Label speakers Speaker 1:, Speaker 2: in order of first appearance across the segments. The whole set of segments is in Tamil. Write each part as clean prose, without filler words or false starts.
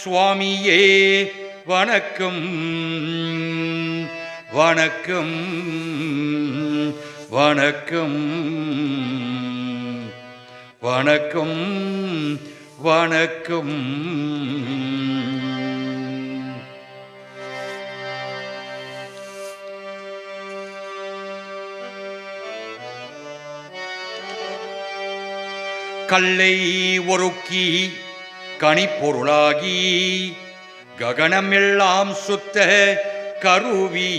Speaker 1: சுவாமியே வணக்கம் வணக்கம் வணக்கம் வணக்கம் வணக்கம். கல்லை ஒருக்கி கனிப்பொருளாகி ககனமெல்லாம் சுத்த கருவி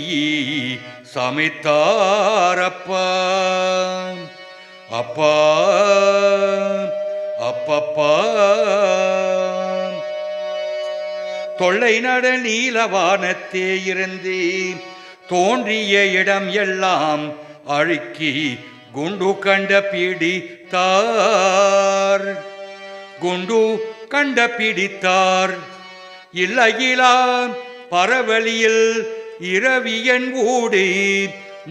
Speaker 1: சமைத்தாரப்பா அப்பா அப்பப்பா. தொல்லை நட நீலவானத்தே இருந்து தோன்றிய இடம் எல்லாம் அழுக்கி குண்டு கண்ட பிடித்தார் குண்டு கண்ட பிடித்தார். இல்லையிலாம் பரவலியில் இரவியன் ஊடி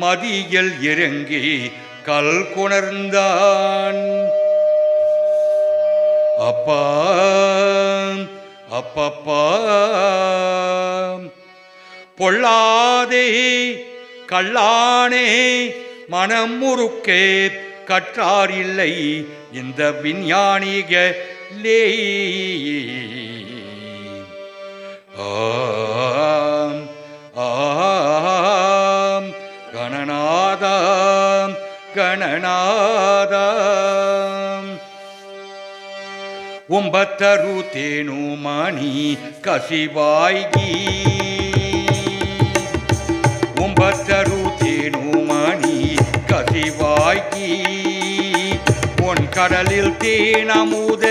Speaker 1: மதியில் இறங்கி கல் குணர்ந்தான். அப்பா அப்பப்பா. பொல்லாதே கல்லானே மனம் முறுக்கே கற்றார் இல்லை இந்த விஞ்ஞானிகளே. ஆம் ஆம் கணநாதாம் கணநாதாம். ಒಂಬತ್ತರು ತೇನು ಮಣಿ ಕಸಿವಾಯ್ಗಿ ಒಂಬತ್ತರು ತೇನು ಮಣಿ கசிவாய்கி பொன் கடலில் தேனமுத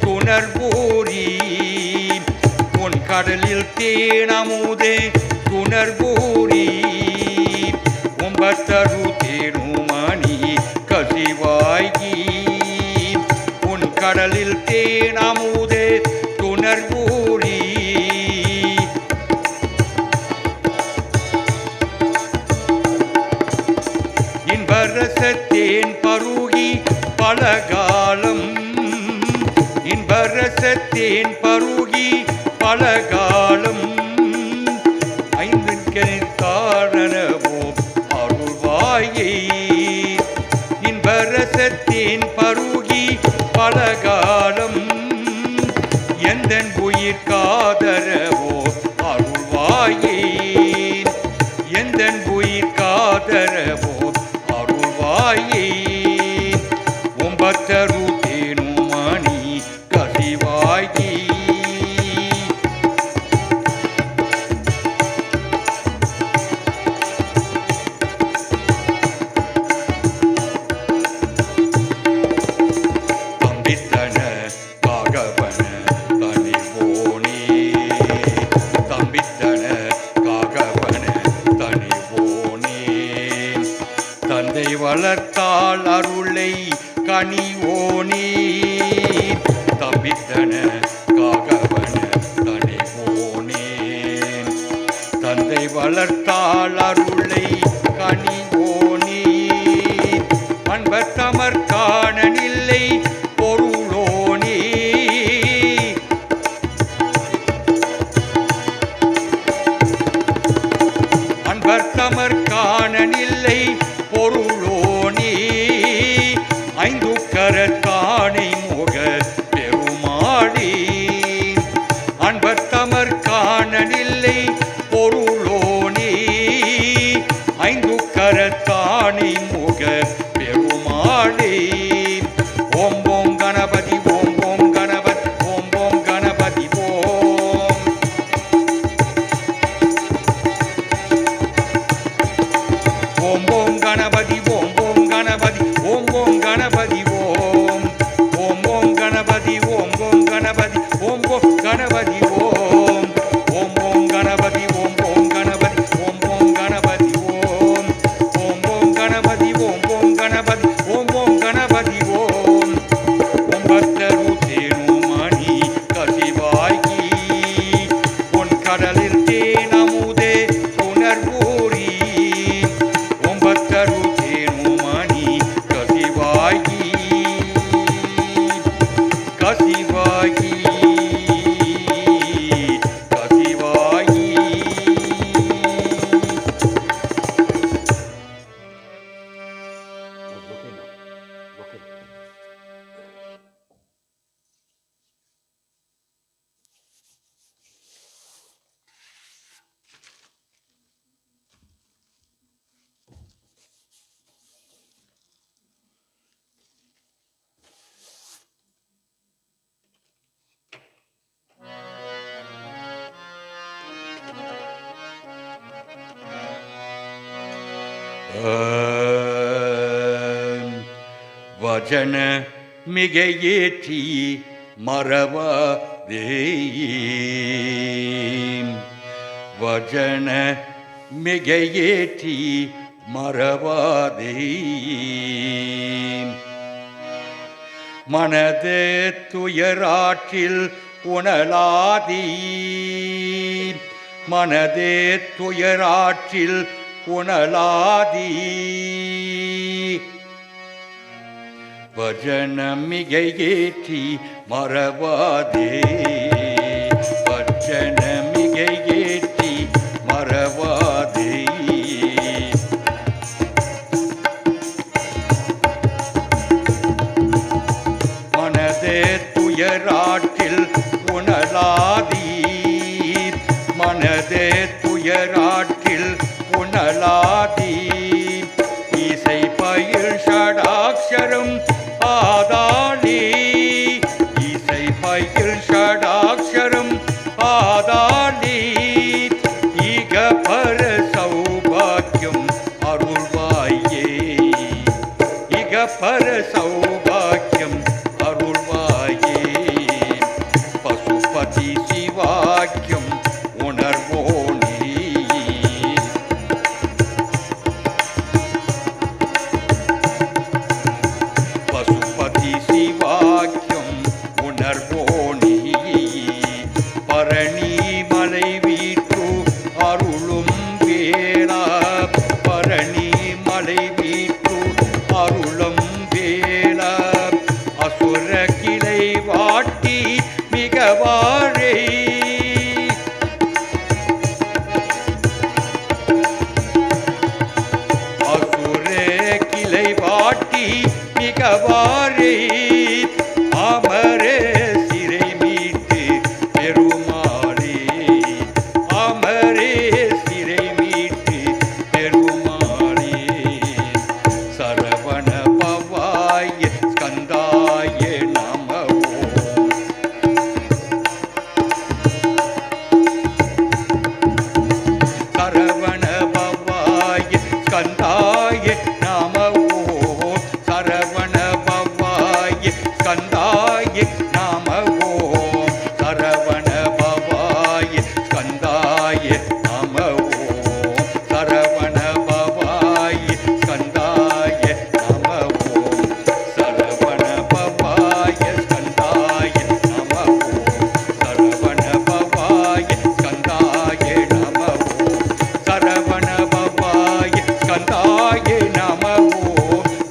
Speaker 1: துணர்பூரி பொன் கடலில் தேனமுத துணர்பூரி. ஒன்பத்தரு தேனுமணி கசிவாய்கி பொன் கடலில் தேனமுத துணர்பூரி. இன்பரசத்தேன் பருகி பலகாலம் இன்பரசத்தேன் பருகி பலகாலம். ஐந்திற்கெனித்தாரணவோ அருள்வாயே இன்பரசத்தேன் பருகி பலகாலம். எந்தன் உயிர் காதரவோ அருள்வாயே எந்தன் உயிர் காதரவோ அருள்வாயே. ஒன்பத்தரு தேனுமணி கசிவாய்கி தம்பித்தன காகவன தனிவோனே தம்பித்தன காகவன தனிவோனே. தந்தை வளர்த்தாள் அருளை கனிவோனே தம்பித்தன காகவன தனிவோனே. தந்தை வளர்த்தாள் அருளை கனிவோனே. அன்பத்தமர் காணனில்லை பொருளோனே அன்பர்த்தமர் காணனில்லை பொருளோனே. ஐந்து கரத்தானை முக பெருமாடி அன்பர்த்தமர் காணனில்லை பொருளோனே. ஐந்து கரத்தானை முக பெருமாடி. ஓம் ஓம் கணபதி ஓம் ஓம் கணபதி ஓம் ஓம் கணபதி ஓம். ஓம் ஓம் கணபதி ஓம் ஓம் கணபதி ஓம் ஓம் கணபதி ஓம். ஓம் ஓம் கணபதி ஓம் ஓம் கணபதி ஓம் ஓம் கணபதி ஓம். ஓம் ஓம் கணபதி ஓம் ஓம் கணபதி ஓம் ஓம் கணபதி ஓம். ஓம் ஓம் கணபதி ஓம் ஓம் கணபதி ஓம் ஓம் கணபதி ஓம். ஒன்பத்தரு தேனுமணி கசிவாய்கி பொன் கடலில் தேனமுதே உணர்வூரி. ஒன்பத்தரு தேனுமணி கசிவாய்கி கசிவாய்கி. வஜன மிகையேற்றி மறவாதே வஜன மிகையேற்றி மறவாதே மனது துயராற்றில் உணலாதீ மனதே துயராற்றில் உணலாதீ வஜன மிகையேற்றி மறவாதே வஜன மிகையேற்றி மறவாதே மனதே துயராற்றில் உணலாதீர் மனதே துயராற்றில் உணலாதீர் இசை பயில் ஷடாக்ஷரம் ஆதாளி இசை பயில் ஷடாக்ஷரம் ஆதாளி ஈக பர சௌபாக்கியம் அருள்வாயே ஈக பர சௌபாக்கியம் அருள்வாயே பசுபதி சிவாக்கியம் உணர்வோனே பசுபதி சிவாக்கியம் உணர்வோனே பரணி மலை வீற்று அருளும் வேளா பரணி மலை வீற்று அருளும் வேளா அசுர கிளை வாட்டி மிகவாரே அசுர கிளை வாட்டி மிகவாரே அமரே சிறை மீட்டு பெருமாளே அமரே சிறை மீட்டு பெருமாளே சரவண பவாய ஸ்கந்தாய நமோ சரவண பவாய ஸ்கந்தாய நமோ சரவண பவாய ஸ்கந்தாய நமோ சரவண பவாய ஸ்கந்தாய நமோ சரவண பவாய ஸ்கந்தாய நமோ சரவண பவாய ஸ்கந்தாய நமோ சரவண பவாய ஸ்கந்தாய நமோ சரவண பவாய ஸ்கந்தாய நமோ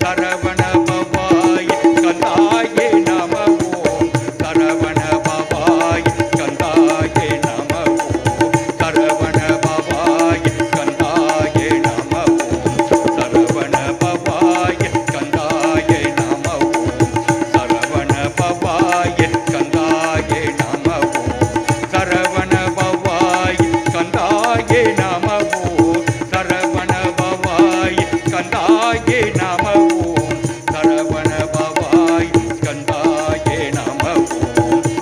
Speaker 1: சரவண பவாய ஸ்கந்தாய நமோ சரவண பவாய ஸ்கந்தாய நமோ சரவண பவாய ஸ்கந்தாய நமோ சரவண பவாய ஸ்கந்தாய நமோ சரவண பவாய ஸ்கந்தாய நமோ சரவண பவாய ஸ்கந்தாய நமோ சரவண பவாய ஸ்கந்தாய நமோ சரவண பவாய ஸ்கந்தாய நமோ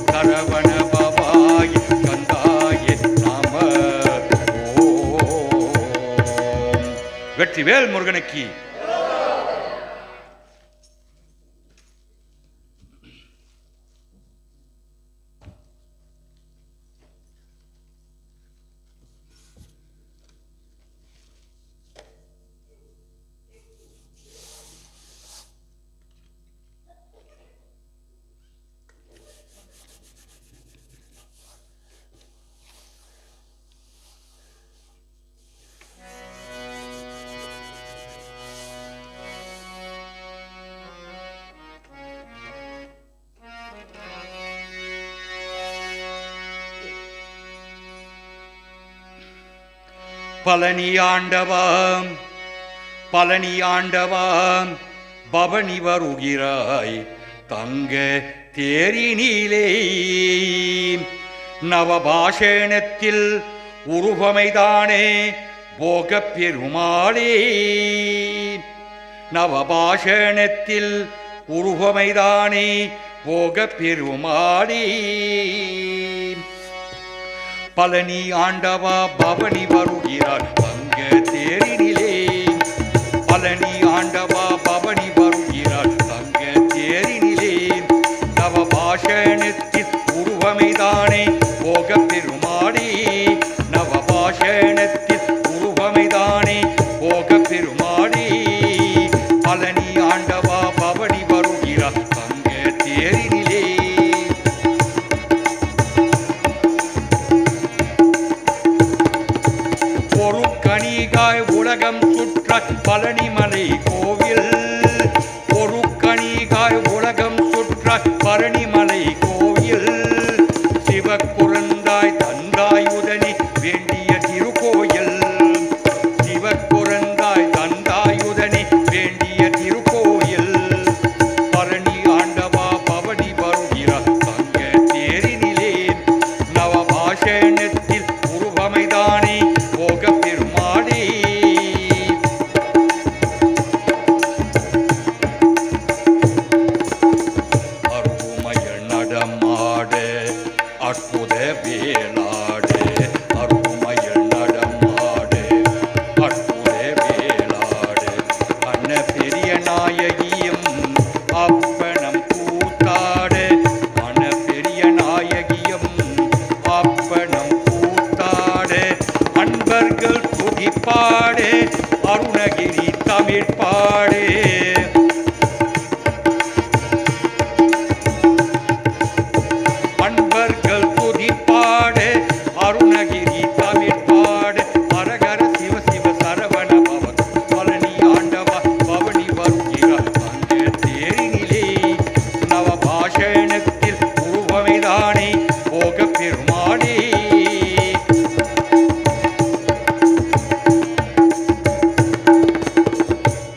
Speaker 1: சரவண பவாய ஸ்கந்தாய நமோ வெற்றிவேல் முருகனுக்கு பழனி ஆண்டவாம் பழனி ஆண்டவாம் பவனி வருகிறாய் தங்க தேரினிலே நவபாஷணத்தில் உருவமைதானே போகப் பெருமாளே நவபாஷணத்தில் உருவமைதானே போகப் பெருமாளே பழனி ஆண்டவா பவனி வருகிறார் தங்க தேரினிலே ஆண்டவா பவனி வருகிறாள் தங்க தேரினிலே நவபாஷணத்தின் உருவமைதானே போக பெருமாளே நவபாஷணத்தின் உருவமைதானே போக பெருமாளே பழனி ஆண்டவா பவனி வருகிறாள் தங்க தேரினிலே ஒரு கணிகாய் உலகம் சுற்ற பழனிமலை கோவில் ஒரு கணிகாய் உலகம் சுற்ற பழனிமலை கோவில் சிவக்குறந்தாய் தந்தாய் உதனி வேண்டிய திருக்கோயில் சிவக்குறந்தாய் தந்தாய் உதனி வேண்டிய திருக்கோயில் பழனி ஆண்டவா பவனி வருகிறார் தங்க தேரினிலே நவபாஷணத்தில் உருவமைதானே போக பெருமாளே அருமையல் நடமாட அற்புத வேளாடு அருமையல் நடமாட அற்புத வேளாடு அன்ன பெரிய நாயகியும் அப்பனம் கூத்தாடு அன்ன பெரிய நாயகியும் அப்பனம் கூத்தாடு அன்பர்கள் துதிப்பாடு அருணகிரி தமிழ் பாடு அன்பர்கள் துதிப்பாடு அருணகிரி தமிழ் பாடு அரகர சிவ சிவ சரவண பவன் பழனி ஆண்டவா பவனி வருகிறார் தங்க தேரினிலே நவபாஷணத்தில் உருவமைதானே போக பெருமாளே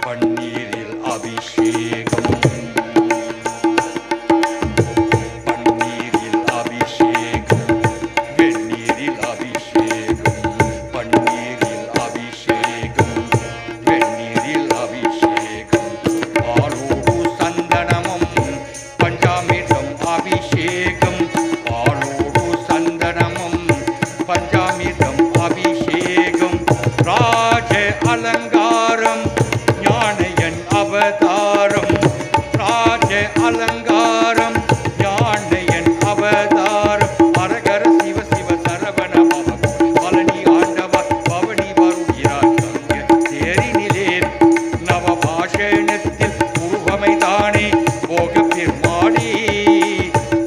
Speaker 1: பன்னீரில் அபிஷேகம் பன்னீரில் அபிஷேகம் வெந்நீரில் அபிஷேகம் பன்னீரில் அபிஷேகம் வெந்நீரில் அபிஷேகம் பாலோடு சந்தனமும் பஞ்சாமிர்தம் அபிஷேகம் பாலோடு சந்தனமும் பஞ்சாமிர்தம் அபிஷேகம் ராஜ அலங்காரம் ஞானயன் அவதாரம் ராஜ அலங்காரம் ஞானயன் அவதாரம் அரகர சிவ சிவ சரவண பவன் பழனி ஆண்டவா பவனி வருகிறார் தங்க தேரினிலே நவபாஷணத்தில் உருவமைதானே போக பெருமாளே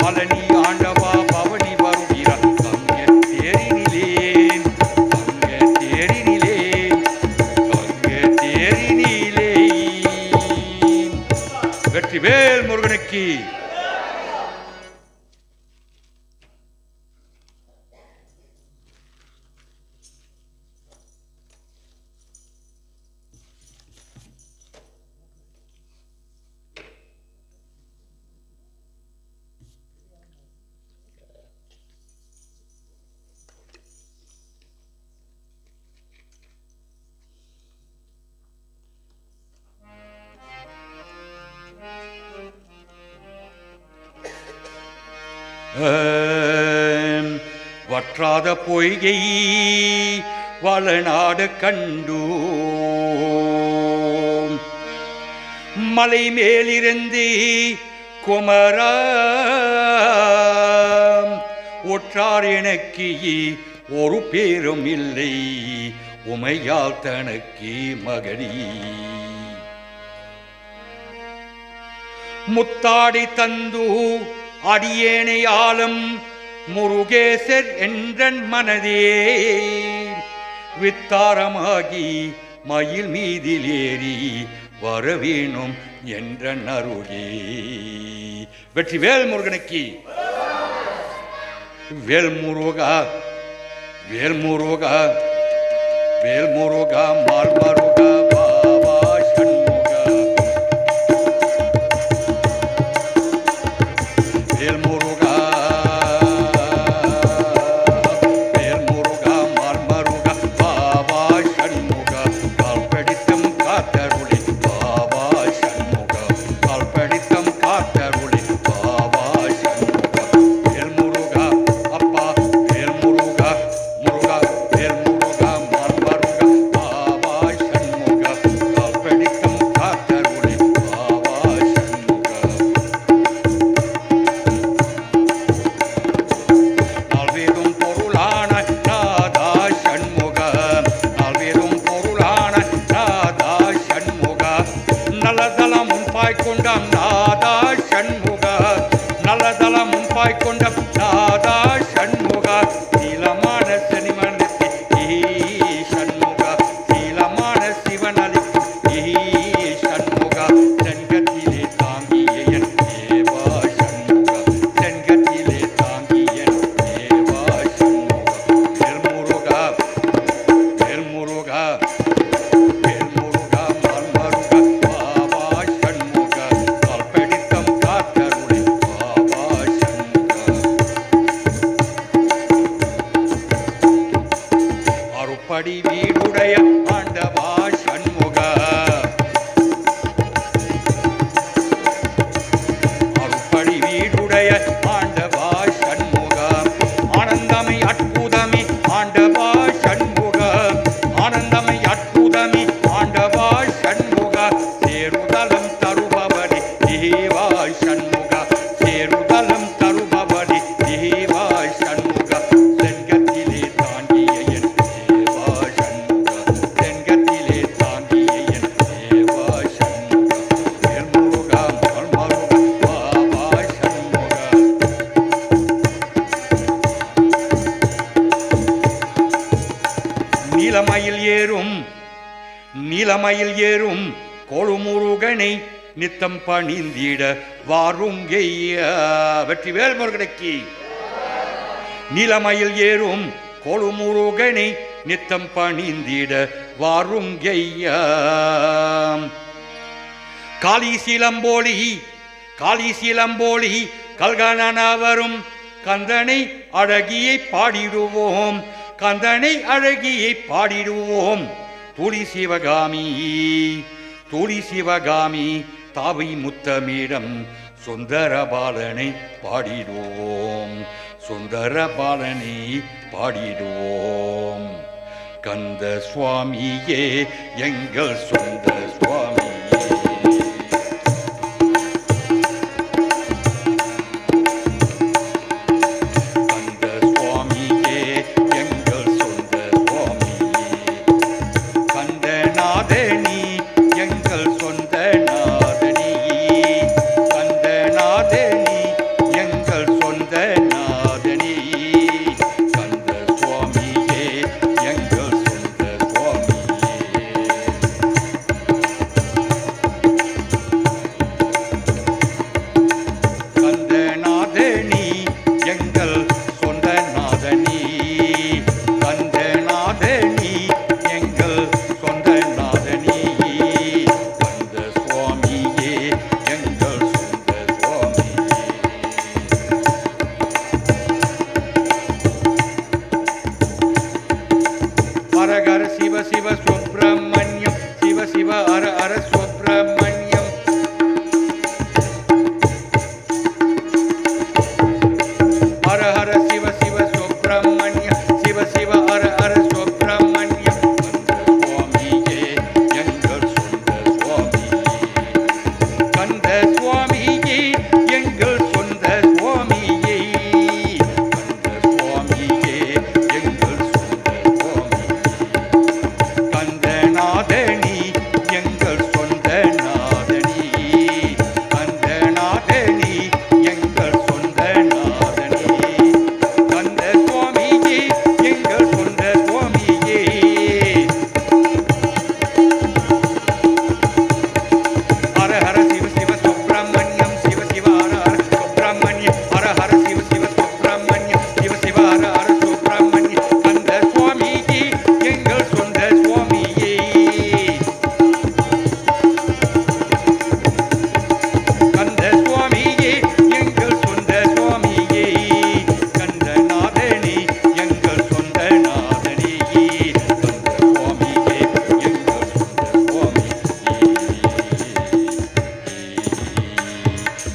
Speaker 1: பழனி ஆண்டவா பவனி வருகிறார் தங்க தேரினிலே தங்க தேரினிலே தங்க தேரினிலே வெற்றிவேல் முருகனுக்கு வற்றாத பொய்கை வளநாடு கண்டோம் மலை மேலிருந்து குமரா ஒற்றார் எனக்கு ஒரு பேரும் இல்லை உமையால் தனக்கு மகடி முத்தாடி தந்து அடியேனை ஆலம் முருகேசர் என்றன் மனதே வித்தாரமாகி மயில் மீதில் ஏறி வரவேணும் என்ற அருளே. வெற்றி வேல் முருகனுக்கு. வேல் முருகா வேல் முருகா வேல் முருகா மால் மருகா பாபா சண்முகா வேல் முருகா வேல் முருகா மால் மருகா பாபா சண்முகா கால் படித்தம் காத்தருளி பாபா சண்முகா கால் படித்தம் காத்தருளி பாபா சண்முகா வேல் முருகா அப்பா வேல் முருகா முருகா வேல் முருகா மால் மருகா பாபா சண்முகா அருப்படி வீடுடைய ஆண்டவா சண்முக அருப்படி வீடுடைய ஆண்டவா சண்முக ஆனந்தமை அற்புதமே ஆண்டவா சண்முக ஆனந்தமை அற்புதமே ஆண்டவா சண்முக சேருதலம் தருபவனே தேவா சண்முக சேருதலம் தருபவனே தேவா சண்முக செங்கத்திலே தாண்டிய என் தேவா சண்முக செங்கத்திலே தாண்டிய என் தேவா சண்முக வேல்முருகா மல்மருகா பாபா சண்முக நீலமயில் ஏறும் கொழுமுருகனை நித்தம் பணிந்திட வாருங்கய்ய வெற்றிவேல் முருகனுக்கு நீலமயில் ஏறும் கொழுமுருகனை நித்தம் பணிந்திட வாருங்கய்ய காளிசீலம்போலி கல்கணவரும் கந்தனை அழகியை பாடிடுவோம் கந்தனை அழகியை பாடிடுவோம் தூளி சிவகாமி தாவை முத்தமிடம் சுந்தரபாலனை பாடிடுவோம் சுந்தரபாலனை பாடிடுவோம் கந்த சுவாமியே எங்கள் சொந்த சுவாமி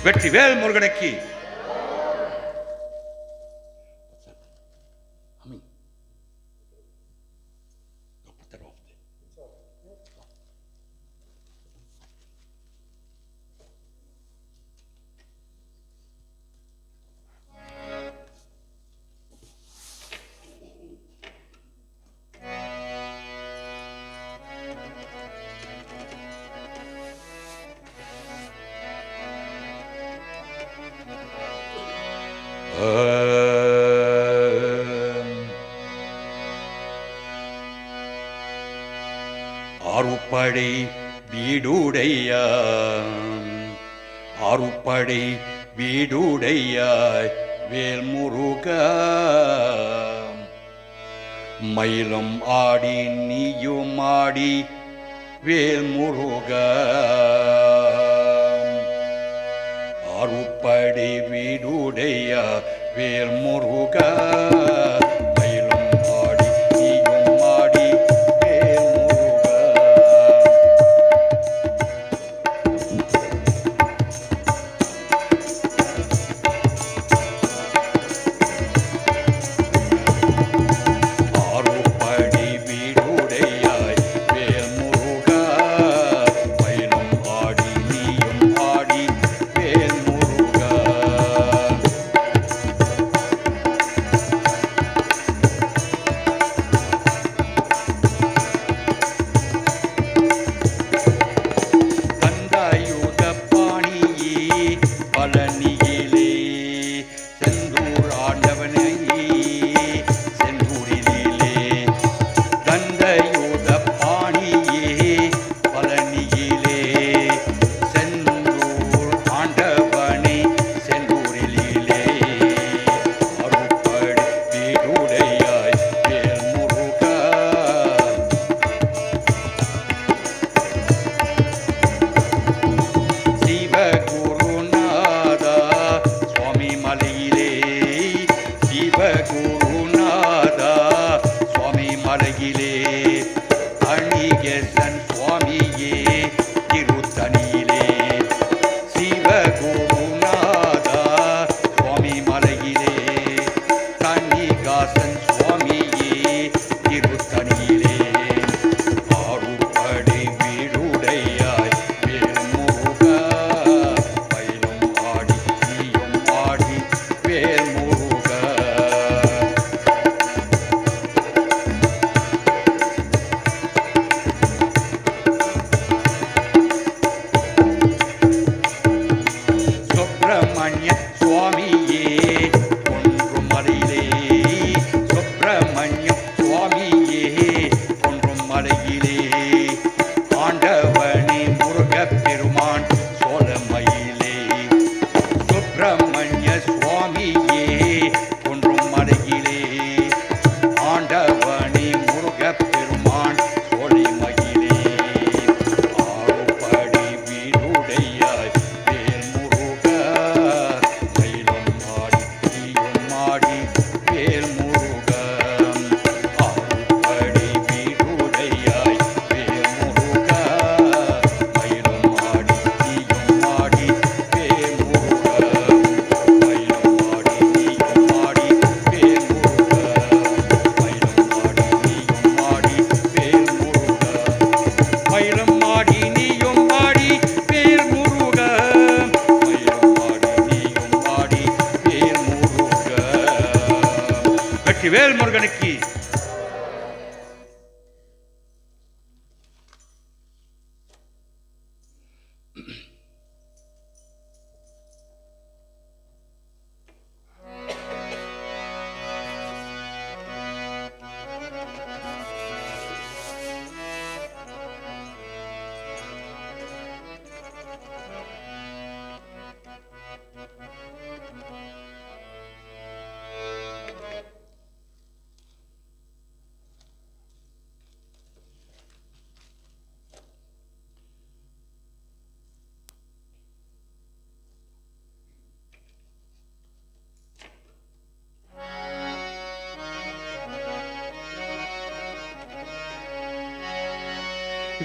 Speaker 1: வெற்றிவேல் முருகனுக்கு ஆறுபடை வீடுடையாய் வேல்முருகா மயிலும் ஆடி நீயும் ஆடி வேல்முருகா ஆறுபடை வீடுடைய வேல்முருகா மயிலும் ஆடி நீயும் ஆடி ஈசன் சுவாமியே திருத்தணியிலே ஆறுபடை வீடுடையாய் வேல் முருகா மயிலும் ஆடி நீயும் ஆடி வேல் முருகா சுப்பிரமணிய சுவாமியே ஒன்றும் மலையிலே சுப்பிரமணிய சுவாமியே ஒன்றும் மலையிலே ஆண்டவனே முருகப் பெருமான் சோழமயிலே சுப்பிரமணிய சுவாமியே ஒன்றும் மலையிலே ஆண்டவனே முருகப் பெருமான் சோலைமயிலே ஆறுபடை வீடுடையாய் வேல் முருகா மயிலும் ஆடி நீயும் ஆடி வேல் முருகா ஆறுபடை வீடுடையாய் வேல் முருகா மயிலும் ஆடி நீயும் ஆடி வேல் முருகா மயிலும் ஆடி நீயும் ஆடி வேல் முருகா மயிலும் ஆடி நீயும் ஆடி வேல் முருகா மயிலும் ஆடி நீயும் ஆடி வேல் முருகா வெற்றி வேல் முருகனுக்கு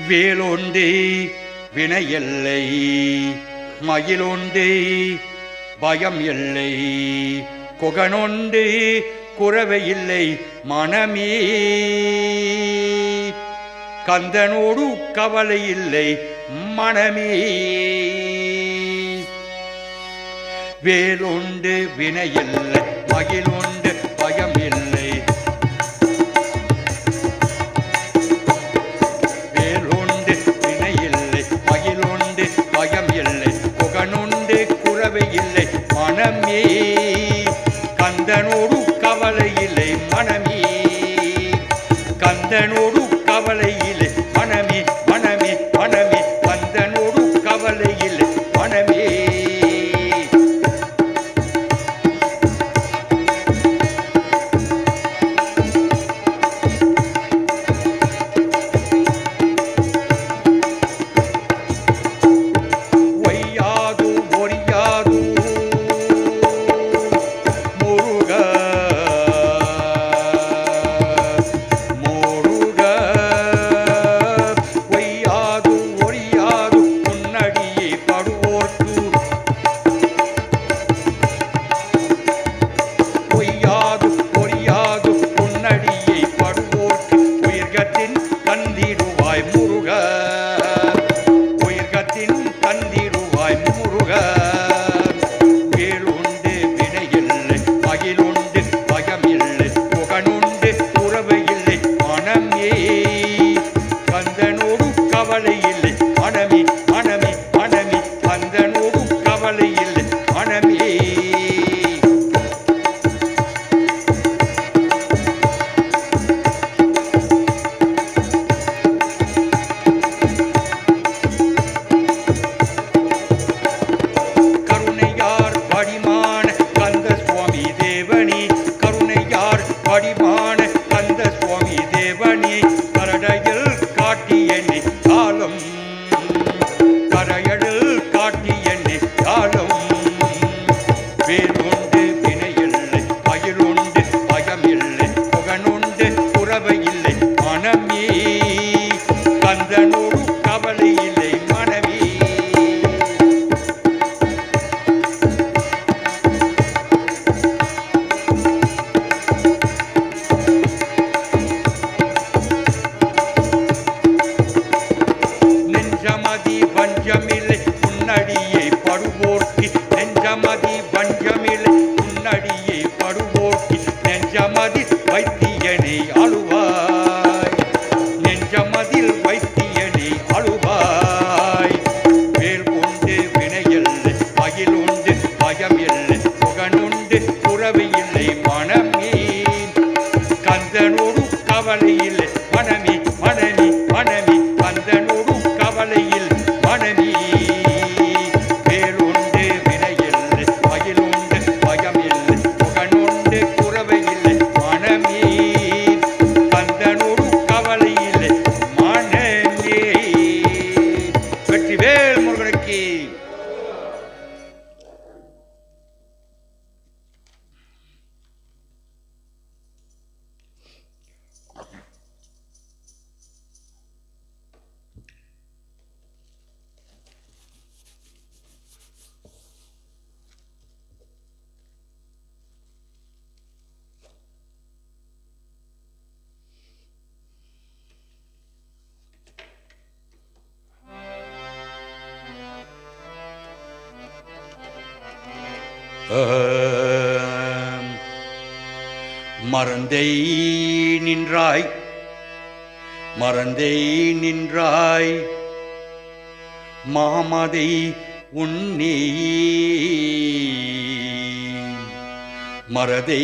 Speaker 1: வேலோண்டே வினையெல்லை மயிலோண்டே பயம் இல்லை குகனொண்டே குறவையில்லை மனமே கந்தனோடு கவலை இல்லை மனமே வேலோண்டு வினையில்லை மகிழோண்டு பயம் இல்லை வேலோண்டு வினையில்லை மகிழோண்டு பயம் இல்லை புகனுண்டு குறவை இல்லை மனமே கந்தனோடு கவலை இல்லை மனமே கந்தனோடு கவலை இல்லை மனமே மனமே மனமே கந்தனோடு கவலை இல்லை மனமே மறந்தே நின்றாய் மறந்தே நின்றாய் மாமதை உன்னே மறதே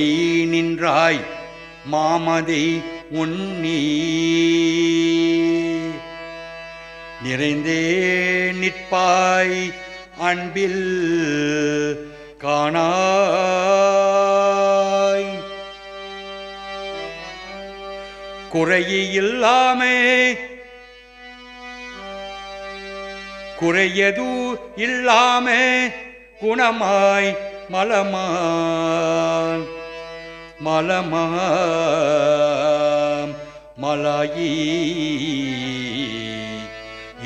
Speaker 1: நின்றாய் மாமதை உன்னே நிறைந்தே நிற்பாய் அன்பில் காணாய் குறையில்லாமே குறையது இல்லாமே குணமாய் மலமாய் மலமாம் மலாயி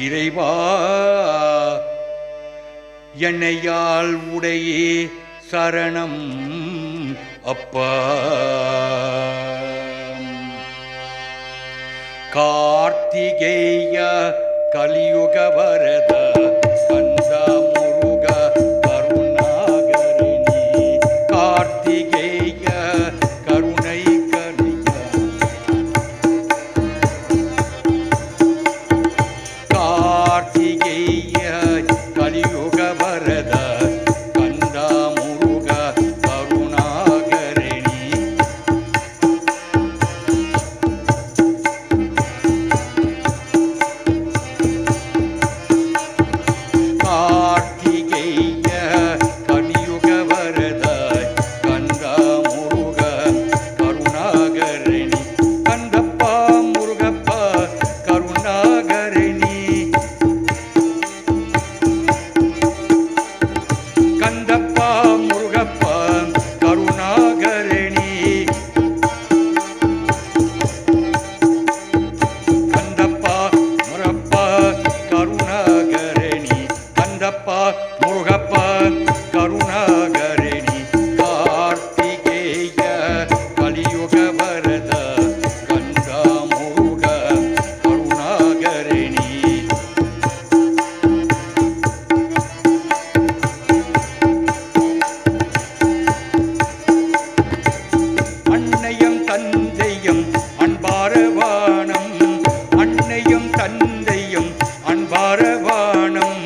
Speaker 1: இறைவா என்னையால் உடையே சரணம் அப்பா கார்த்திகேய கலியுக வரத கந்த முருக கருணாகரணி கார்த்திகேய கருணை கனிய கார்த்திகேய கலியுக வரத கந்த முருக கருணாகரணி முருகப்பா கருணாகரணி கார்த்திகேய கலியுக வரத கந்த முருக கருணாகரணி அன்னையும் தந்தையும் அன்பாரவானம் அன்னையும் தந்தையும் அன்பாரவானம்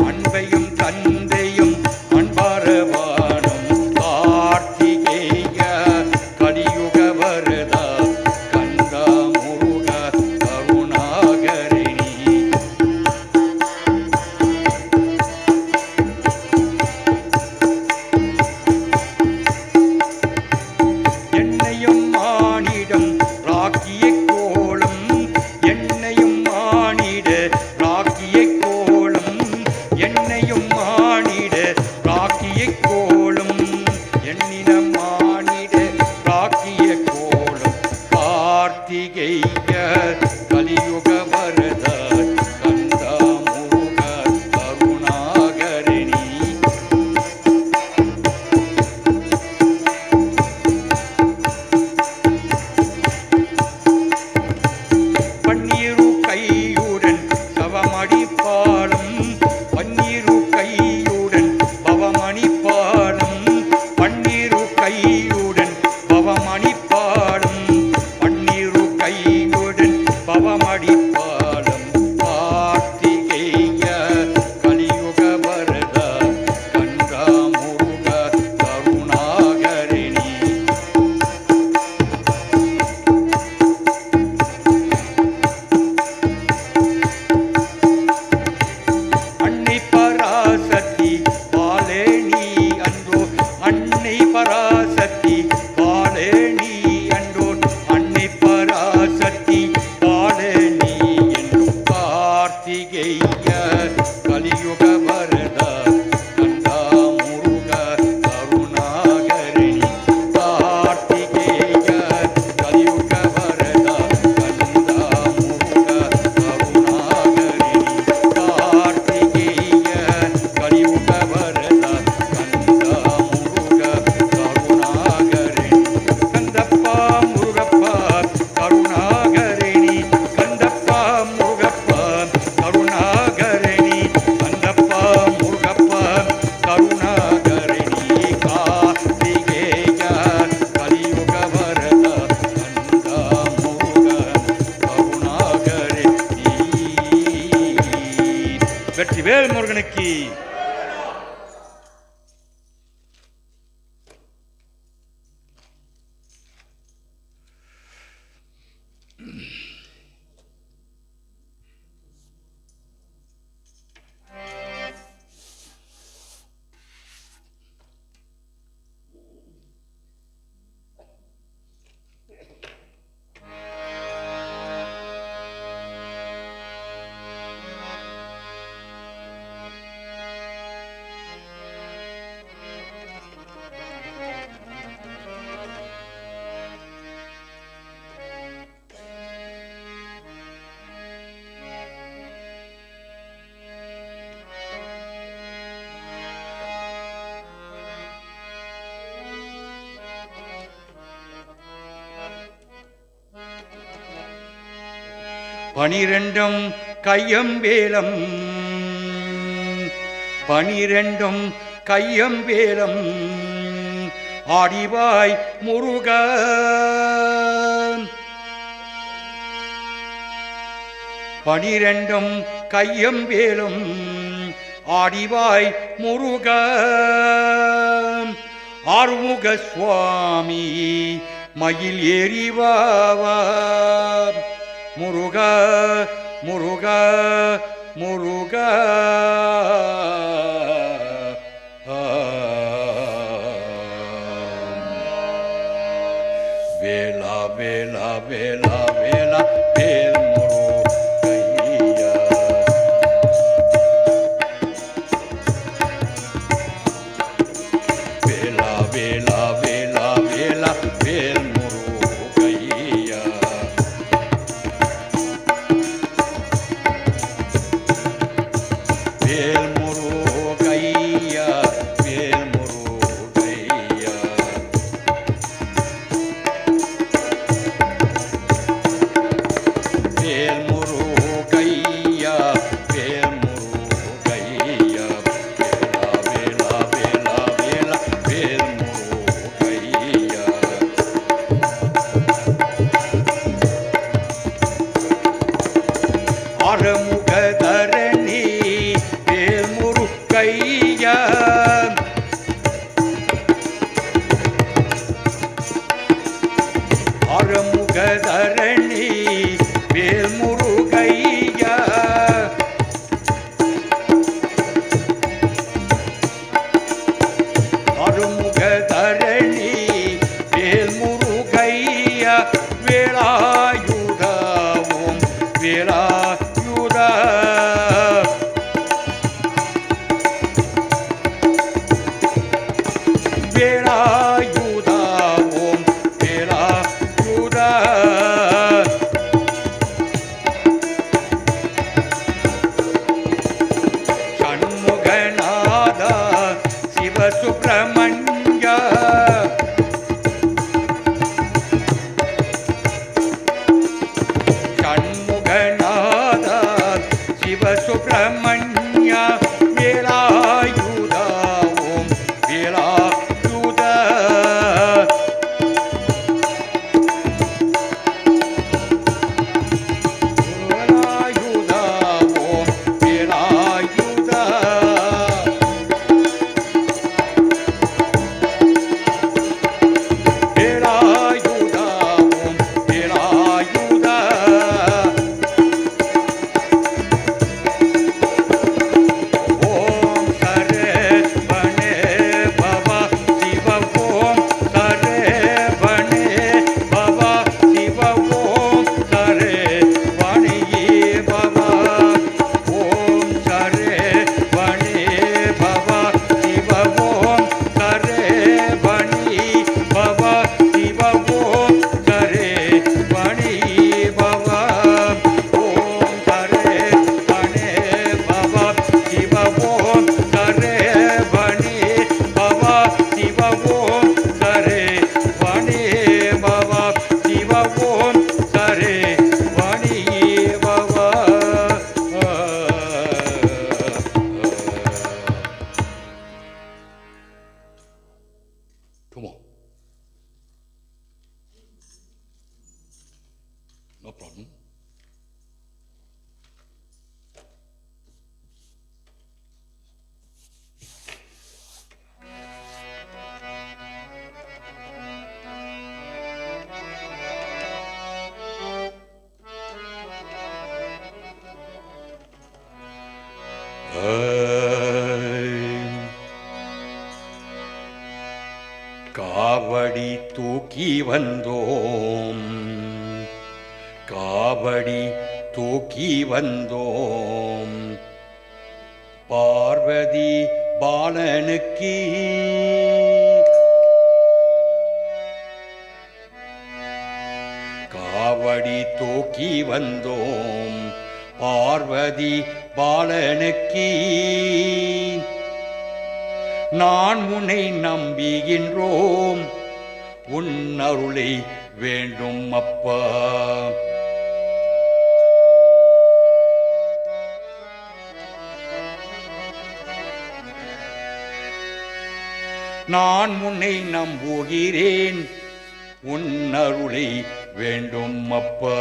Speaker 1: அன்பையும் தந்தையும் அன்பாரவானம் கார்த்திகேய கலியுக வரதா கந்த முருக கருணாகரணி என்னையும் மானிடம் ராக்கிய கோலம் என்னையும் மானிட ராக்கிய கோலம் என்னையும் மானிட ராக்கிய கோலம் எண்ணின மானிட ராக்கிய கோலம் கார்த்திகேய கலியுக வரத கந்த முருக கருணாகரணி பன்னீரு கையுடன் சவமடி பாலம் பன்னீரு கையுடன் பவமணி பாலம் பன்னீரு கையுடன் பவமணி பாலம் பன்னீரு கையுடன் பவமடி பாலம் கார்த்திகேய கலியுக வரத கந்த முருக கருணாகரணி அன்னை பராசக்தி பாலே நீ அன்றோ அன்னை பராசக்தி பாலே நீ அன்றோ அன்னை பராசக்தி பாலே நீ என்றும் கார்த்திகேய கலியுக வரத கந்த முருக கருணாகரணி கார்த்திகேய கலியுக வரத கந்த முருக கருணாகரணி கார்த்திகேய கலியுக வரத கந்த முருக கருணாகரணி கந்தப்பா முருகப்பா கருணாகரணி கந்தப்பா முருகப்பா கருணாகரணி கந்தப்பா முருகப்பா கருணாகரணி பனிரெண்டும் கையம்பேலம், பனிரெண்டும் கையம்பேலம் ஆடிவாய் முருக. பனிரெண்டும் கையம்பேலும் ஆடிவாய் முருக. ஆறுமுக சுவாமி மயில் ஏறிவாவா முருக முருக முருக. வேலா வேலா வேலா வேலா வேல் முருகையா. வேலா வேலா வேலா வேலா வேல் முருகையா. வேல் முருகையா வேல் முருகையா. வேல் முருகையா வேல் முருகையா. வேலா வேலா வேலா வேலா வேல் முருகையா. ஆறுமுகதரணி வேல் முருகையா. ஆறுமுகதரணி வேல் முருகையா. ஆறுமுகதரணி வேல் முருகையா. வேலாயுதாவும் வேலாயுதா. வேலாயுதாவும் வேலாயுதா. ஷண்முகநாதா சிவசுப்ரமண்யா. ஷண்முகநாதா சிவசுப்ரமண்யா. வேலாயுதா ஓம் வேலாயுதா. வேலாயுதா ஓம் வேலாயுதா. வேலாயுதா ஓம் வேலாயுதா. ஓம் சரவணே பவ சிவ ஓம் சரவணே பவ சிவ ஓம் சரவணியே பவ. ஓம் சரவணே பவ சிவ ஓம் சரவணி பவ சிவ ஓம் சரவணி பவ. ஓம் சரவணே பவ சிவ ஓம் சரவணி பவ சிவ ஓம் சரவணி பவ சிவ ஓம் சரவணி பவ. Come on. No problem. காவடி தூக்கி வந்தோம், காவடி தூக்கி வந்தோம் பார்வதி பாலனுக்கு. காவடி தூக்கி வந்தோம் பார்வதி பாலனுக்கு. நான் உன்னை நம்புகின்றோம், உன் அருளை வேண்டும் அப்பா. நான் உன்னை நம்புகிறேன் உன் அருளை வேண்டும் அப்பா.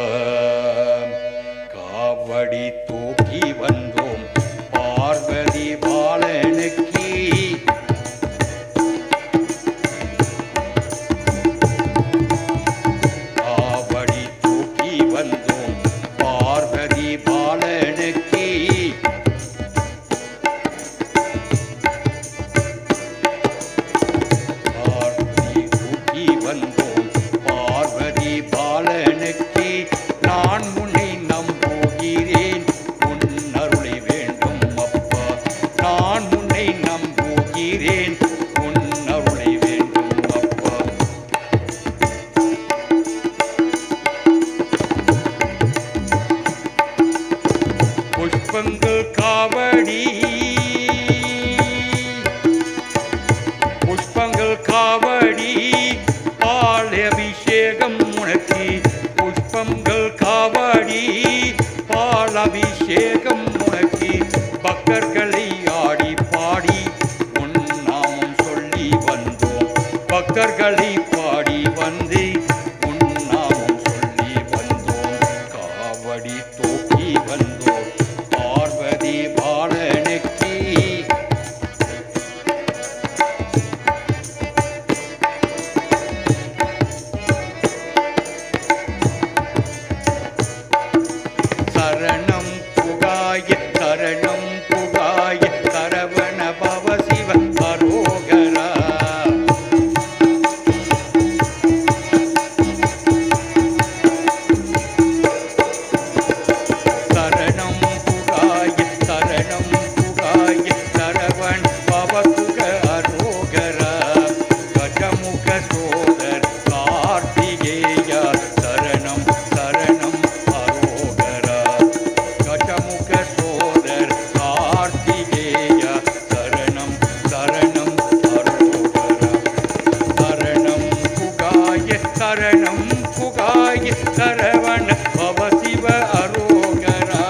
Speaker 1: காவடி தூக்கி வந்தோம் பார்வதி பாலனுக்கு. காவடி தூக்கி வந்தோம் பார்வதி பாலனுக்கு. பார்வதி தூக்கி வந்தோம் பார்வதி பாலனுக்கு. நான் உன்னை நம்புகிறேன் உன் அருளை வேண்டும் அப்பா. நான் உன்னை நம்புகிறேன் உன் அருளை வேண்டும் அப்பா. புஷ்பங்கள் காவடி புஷ்பங்கள் காவடி பால் அபிஷேகம் உனக்கு. புஷ்பங்கள் காவடி பால் அபிஷேகம் உனக்கு. பக்தர்களை ஆடி பாடி உன் நாமம் சொல்லி வந்தோம். பக்தர்களை பாடி வந்து உன் நாமம் சொல்லி வந்தோம். காவடி தூக்கி வந்தோம் பார்வதி பாலனுக்கு. சரணம் புகாய சரணம் புகாய சரவண பவ சிவ அரோகரா. சரணம் புகாய சரணம் புகாய சரவண பவ சுக அரோகரா. கஜமுக சோதர் கார்த்திகேயா சரணம் சரணம் அரோகரா. கஜமுக சோதர் கார்த்திகேயா சரணம் சரணம் அரோகரா. சரணம் புகாய சரணம் புகாய சரவண பவ சிவ அரோகரா.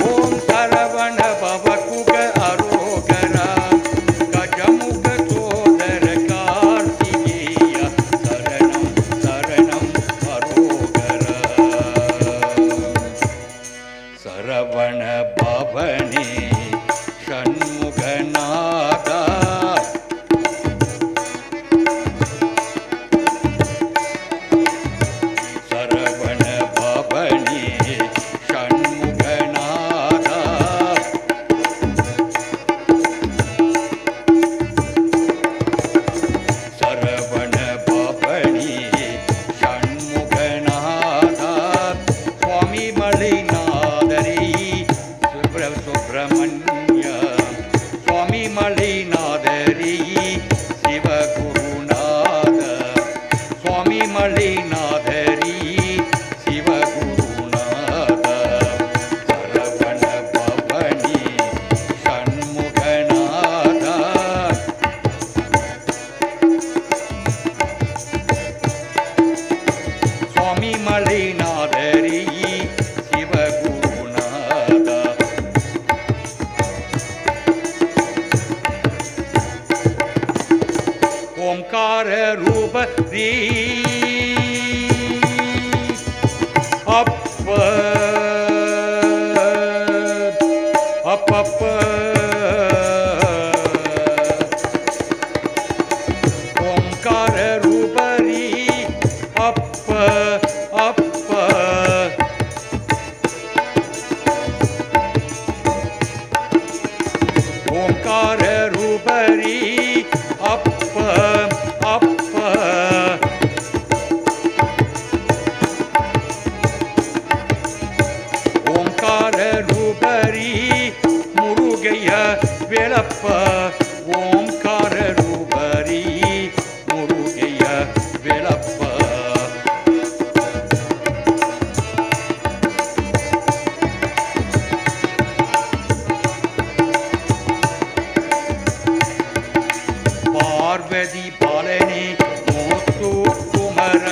Speaker 1: ஓம் சரவண பவ குக அரோகரா. கஜமுக சோதர கார்த்திகேய சரணம் சரணம் அரோகரா. சரவண பவனே ஷண்முகநாதா. சரவண பவனே ஷண்முகநாதா. சரவண பவனே ஷண்முகநாதா. சுவாமி மலைநாதரே சுப்பிரமணிய. சுவாமி மலைநாதரே சிவகுருநாத. சுவாமி மலைநாதரே சிவகுருநாத. சரவண பவனே ஷண்முகநாதா. சுவாமி மலைநாதரே சிவகுருநாதா. ஓம்கார ரூப ரீ அப்ப அப்பப்ப. ஓம்கார ரூப ரீ அப்ப அப்ப. ஓம்கார ரூப ரீ அப்ப அப்ப. ஓம்கார ரூப ரீ முருகைய வேலப்ப. ஓம்கார ரூப ரீ முருகைய வேலப்ப. பார்வதி பாலனே மோத்து குமர.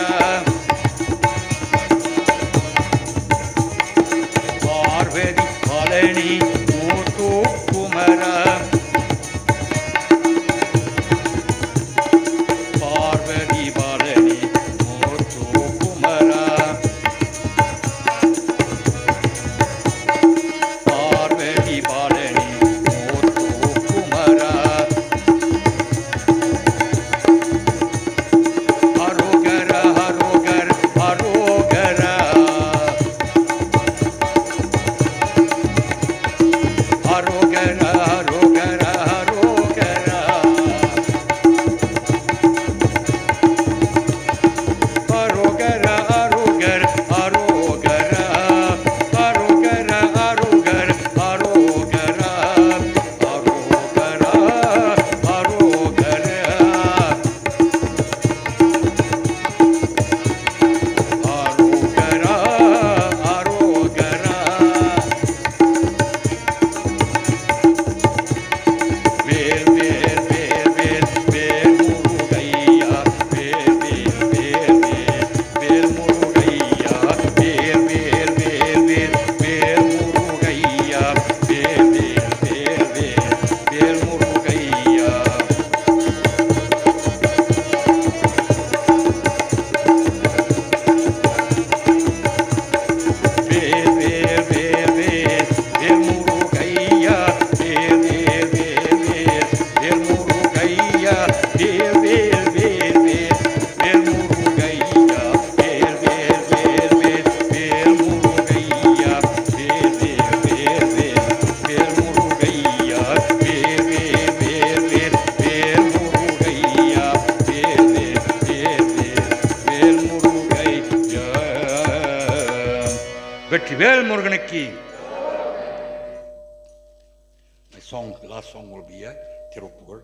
Speaker 1: பெருமானுடைய Thiruppugazh.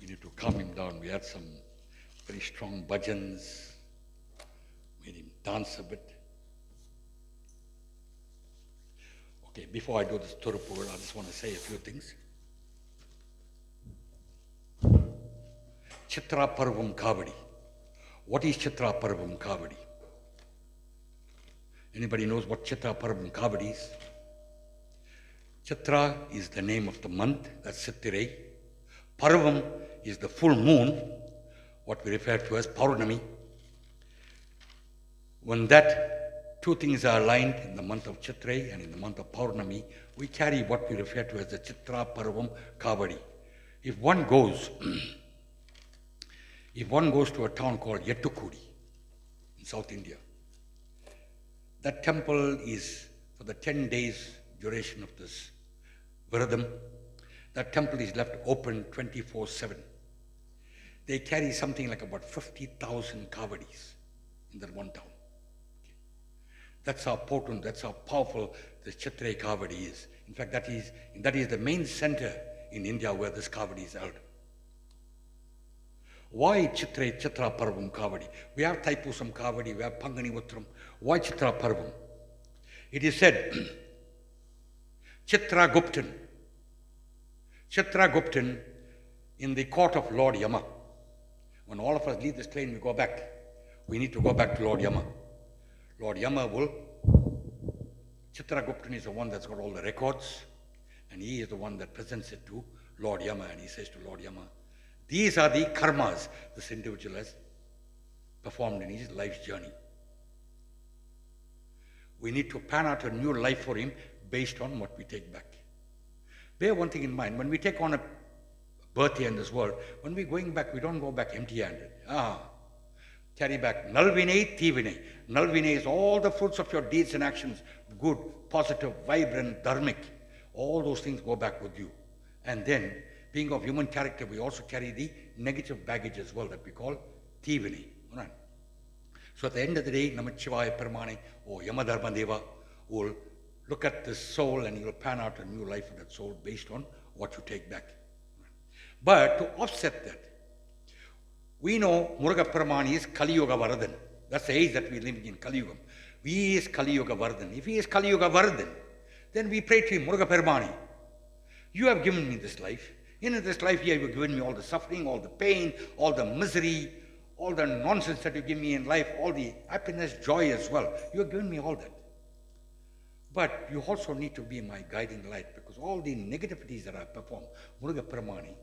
Speaker 1: We need to calm him down. We had some very strong bhajans, made him dance a bit. Okay, before I do this Thiruppugal, I just want to say a few things. Chitra Parvam Kavadi. What is Chitra Parvam Kavadi? Anybody knows what Chitra Parvam Kavadi is? Chitra is the name of the month, that's Chittirai. Parvam is the full moon, what we refer to as Paurnami. When that two things are aligned in the month of Chitrai and in the month of Paurnami, we carry what we refer to as the Chitra Parvam Kavadi. If one goes to a town called Yettukudi in South India, that temple is for the 10 days duration of this Viradam. That temple is left open 24/7. They carry something like about 50,000 kavadis in that one town. Okay. That's how potent, that's how powerful this Chitrai Kavadi is. In fact, that is the main center in India where this Kavadi is held. Why Chitra Parvam Kavadi? We have Thaipusam Kavadi, we have Pangani Uttram. Why Chitra Parvam? It is said, Chitra Guptan in the court of Lord Yama. When all of us leave this plane, we go back. We need to go back to Lord Yama. Lord Yama will, Chitra Guptan is the one that's got all the records, and he is the one that presents it to Lord Yama, and he says to Lord Yama, these are the karmas this individual has performed in his life's journey. We need to pan out a new life for him based on what we take back. Bear one thing in mind, when we take on a birth here in this world, when we're going back, we don't go back empty-handed. Carry back Nalvinay, Tivinay. Nalvinay is all the fruits of your deeds and actions, good, positive, vibrant, dharmic. All those things go back with you. And then, being of human character, we also carry the negative baggage as well that we call Tivinay. Right? So at the end of the day, Namachivaya Paramani or Yamadharma Deva will look at the soul and he will pan out a new life for that soul based on what you take back. But to offset that, we know Muruga Paramani is Kali Yuga Varadan. That's the age that we live in, Kali Yuga. He is Kali Yuga Varadan. If he is Kali Yuga Varadan, then we pray to him, Muruga Paramani, you have given me this life. In this life you have given me all the suffering, all the pain, all the misery, all the nonsense that you give me in life, all the happiness, joy as well. You have given me all that. But you also need to be my guiding light, because all the negativities that I perform, Muruga Paramani,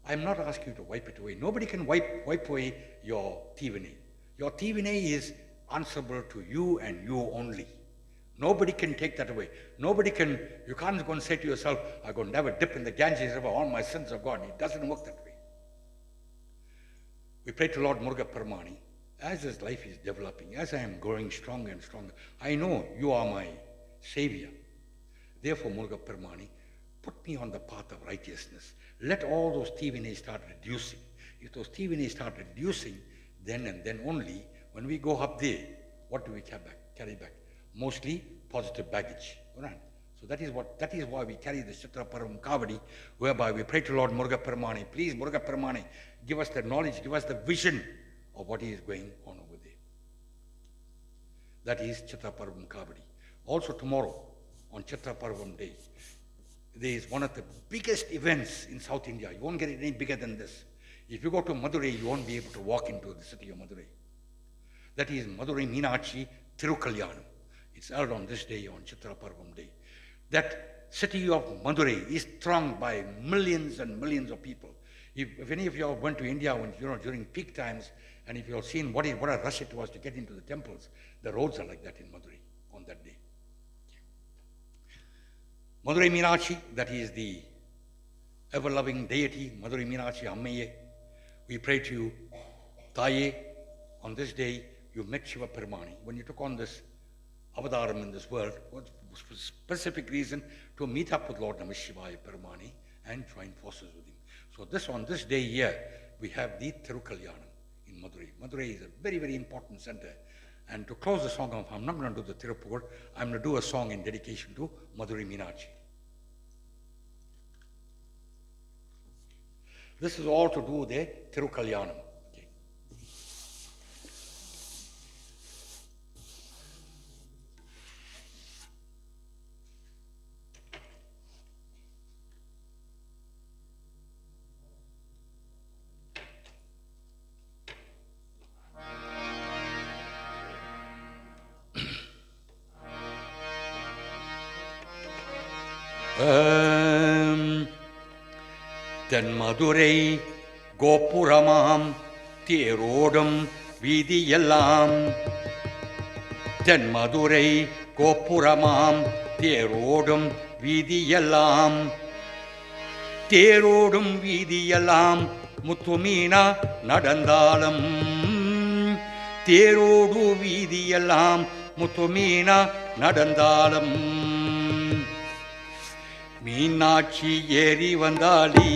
Speaker 1: I am not asking you to wipe it away. Nobody can wipe away your Tivinay. Your Tivinay is answerable to you and you only. Nobody can take that away. You can't go and say to yourself, I'm going to have a dip in the Ganges River, all my sins are gone. It doesn't work that way. We pray to Lord Muruga Paramani, as his life is developing, as I am growing stronger and stronger, I know you are my Savior. Therefore, Muruga Paramani, put me on the path of righteousness. Let all those Tivinay start reducing. If those Tivinay start reducing, then and then only, when we go up there, what do we carry back? Mostly positive baggage. Right? So that is why we carry the Chitra Parvam Kavadi, whereby we pray to Lord Muruga Paramani, please Muruga Paramani, give us the knowledge, give us the vision of what is going on over there. That is Chitra Parvam Kavadi. Also tomorrow, on Chitra Parvam Day, there is one of the biggest events in South India. You won't get it any bigger than this. If you go to Madurai, you won't be able to walk into the city of Madurai. That is Madurai Meenakshi Thirukalyanam. It's held on this day, on Chitra Parvam Day. That city of Madurai is thronged by millions and millions of people. If any of you went to India during peak times, and if you have seen what a rush it was to get into the temples, the roads are like that in Madurai on that day. Madurai Meenakshi, that is the ever-loving deity, Madurai Meenakshi Ammaye. We pray to you, Taye, on this day you met Shiva Paramani. When you took on this avadaram in this world, was for a specific reason to meet up with Lord Namah Shivaya Paramani and join forces with him. So on this day here, we have the Thirukalyanam in Madurai. Madurai is a very, very important center. And to close the song off, I'm not going to do the Tiruppugal. I'm going to do a song in dedication to Madurai Meenakshi. This is all to do with the Tirukalyanam. Okay. தென்மதுரை கோபுரமாம் தேரோடும் வீதியெல்லாம் தென்மதுரை கோபுரமாம் தேரோடும் வீதியெல்லாம் தேரோடும் வீதியெல்லாம் முத்துமீனா நடந்தாலும் தேரோடு வீதியெல்லாம் முத்துமீனா நடந்தாலும் மீனாட்சி ஏறி வந்தாளி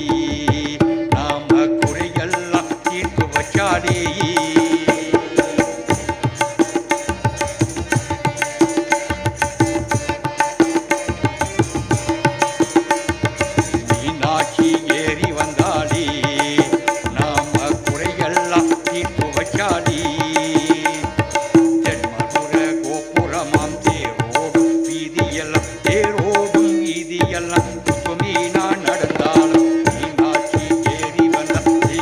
Speaker 1: நாம குறையெல்லாம் தீர்த்து வச்சாளி மீனாட்சி ஏறி வந்தாளி நாம குறையெல்லாம் தீர்த்து வச்சாளி தென்மதுர கோபுரமாம் தேரோடும் வீதியெல்லாம் தேரோடும் வீதியெல்லாம் முத்துமீனா நடந்தாலும் மீனாட்சி ஏறி வந்தாளி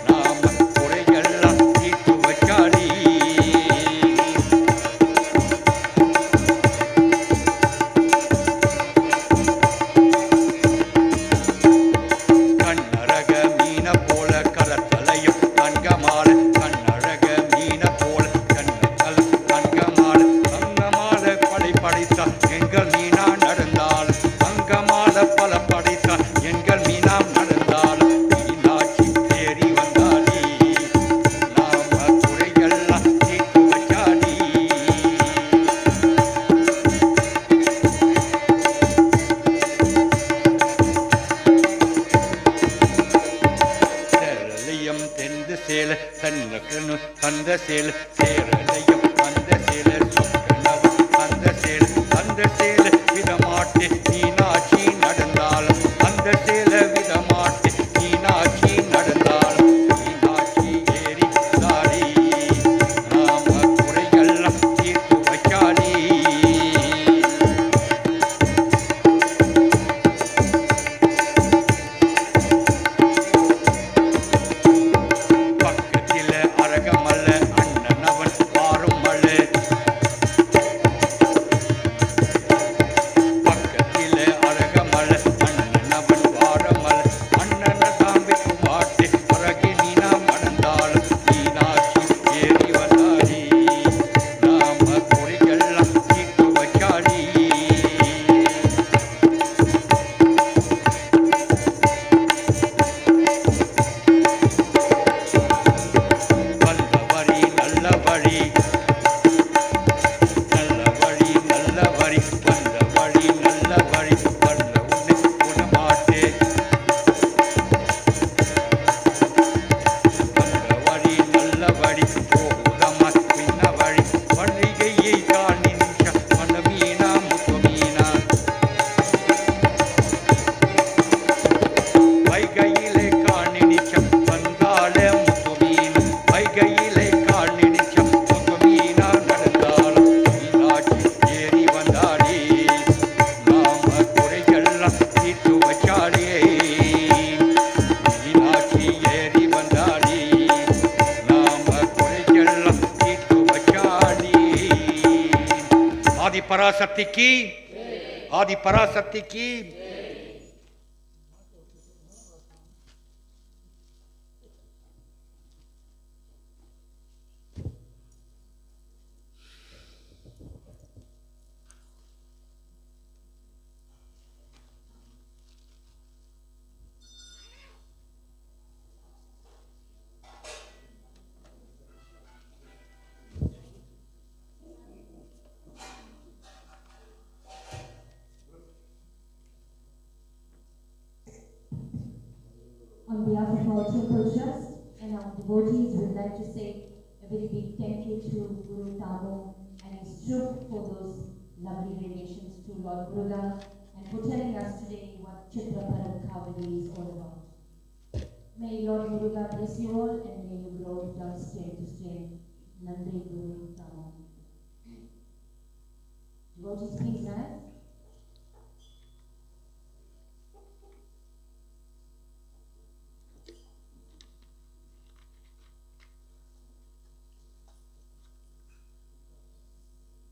Speaker 1: நாம குறையெல்லாம் தீர்த்து வச்சாளி கண்ணழக மீன போல கலத்தலையும் கண்கமால கண்ணழக மீன போல கண்ணத்தல கண்கமால அங்கமால படை படைத்தால் எங்கள் மீனா நடந்தால் அங்கமால பல படைத்தால் எங்கள் மீனா நடந்தால் மீனாட்சி தேறி வந்தாளி நாம குறையெல்லாம் தீர்த்து வச்சாளி சேரலையும் தெந்து சேல தன்னக்கனு அந்த சேல சேரலையும் அந்த சேல சொக்கனவ அந்த சேல விதமாட்டு மீனாட்சி நடந்தாலும் அந்த சேல விதமாட்டு மீனாட்சி நடந்தாலும் மீனாட்சி ஏறி வந்தாளி நாம குறையெல்லாம் தீர்த்து வச்சாளி பக்கத்தில அரகமல்ல அண்ணனவன் வாரும் மல்ல பக்கத்தில அரகமல்ல அண்ணனவன் வாரமல்ல அண்ணன தாம்பிக்கு மாட்டு அரகி மீனா மணந்தாலும் மீனாட்சி ஏறி வந்தாளி நாம குறையெல்லாம் தீர்த்து வச்சாளி வந்த வழி நல்ல வழி நல்ல வழி நல்ல வழி வந்த வழி நல்ல வழி வந்த உன்னை உணமாட்டே வந்த வழி நல்ல வழி போகுதம்மா பின்ன வழி வழிகையை காணி நிமிஷம் மனமீனா முத்துமீனா வைகையிலே காணி நிச்சம் வந்தாலே முத்துமீனா வைகையிலே காணி நிச்சம் முத்துமீனா நடந்தாலும் மீனாட்சி ஏறி வந்தாளி நாம குறையெல்லாம் தீர்த்து வச்சாளி மீனாட்சி ஏறி வந்தாளி நாம குறையெல்லாம் தீர்த்து வச்சாளி ஆதி பராசக்திக்கு ஆதி பராசக்திக்கு
Speaker 2: On behalf of our temple trust and our devotees, we would like to say a very big thank you to Guru Tamo and his troop for those lovely relations to Lord Muruga and for telling us today what Chitra Param Kavali is all about. May Lord Muruga bless you all and may you grow from strength to strength. Nandri Guru Tamo. Devotees, please rise.